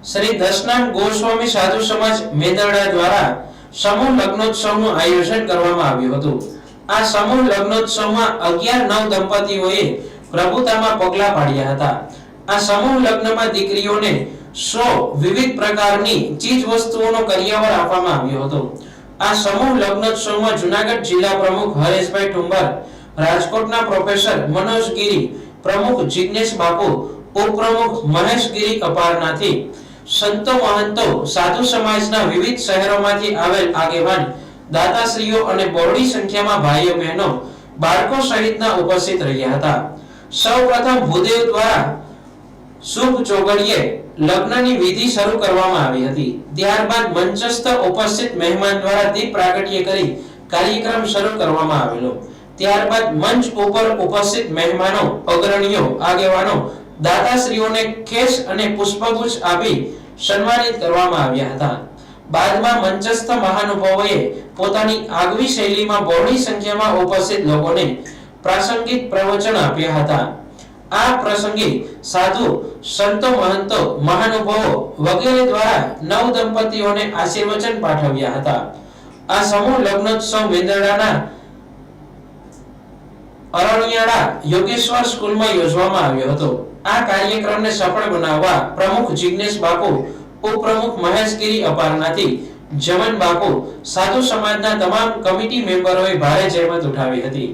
શ્રી દશનામ ગોસ્વામી સાધુ સમાજ મેંદરડા દ્વારા સમૂહ લગ્નોત્સવનું આયોજન કરવામાં આવ્યું હતું। આ સમૂહ લગ્નોત્સવમાં 11 નવ દંપતીઓએ પ્રભુતામાં પગલા પાડ્યા હતા। આ સમૂહ લગ્નમાં દીકરીઓને 100 વિવિધ પ્રકારની ચીજ વસ્તુઓનો કરિયાવર આપવામાં આવ્યો હતો। આ સમૂહ લગ્નોત્સવમાં જૂનાગઢ જિલ્લા પ્રમુખ હરેશભાઈ ઠુંબર, રાજકોટના પ્રોફેસર મનોજ ગીરી, પ્રમુખ જિગ્નેશ બાપુ, ઉપપ્રમુખ મહેશ ગીરી કપારનાથી, સંતો મહંતો, સાધુ સમાજના વિવિધ શહેરોમાંથી આવેલ આગેવાન, દાતાશ્રીઓ અને બહોળી સંખ્યામાં ભાઈઓ બહેનો, બાળકો સહિતના ઉપસ્થિત રહ્યા હતા। સૌપ્રથમ ભૂદેવ દ્વારા શુભ ચોગડિયે લગ્નની વિધિ શરૂ કરવામાં આવી હતી। ત્યારબાદ મંચસ્થ ઉપસ્થિત મહેમાન દ્વારા દીપ પ્રાગટ્ય કરી કાર્યક્રમ શરૂ કરવામાં આવેલો। ત્યારબાદ મંચ ઉપર ઉપસ્થિત મહેમાનો, અગ્રણીઓ, આગેવાનો, દાતાશ્રીઓને ખેસ અને પુષ્પગુચ્છ આપી સન્માનિત કરવામાં આવ્યા હતા। બાદમાં મંચસ્થ મહાનુભાવોએ પોતાની આગવી શૈલીમાં બહોળી સંખ્યામાં ઉપસ્થિત લોકોને પ્રાસંગિક પ્રવચન આપ્યા હતા। આ પ્રસંગે સાધુ, સંતો મહંતો, મહાનુભાવો વગેરે દ્વારા નવ દંપતીઓને આશીર્વચન પાઠવ્યા હતા। આ સમૂહ લગ્નોત્સવ મેંદરડાના અરણિયાળા યોગેશ્વર સ્કૂલમાં યોજવામાં આવ્યો હતો। આ કાર્યક્રમને સફળ બનાવવા પ્રમુખ જિગ્નેશ બાપુ, ઉપપ્રમુખ મહેશ ગીરી અપારનાથી, જમન બાપુ, સાધુ સમાજના તમામ કમિટી મેમ્બરોએ ભારે જહેમત ઉઠાવી હતી।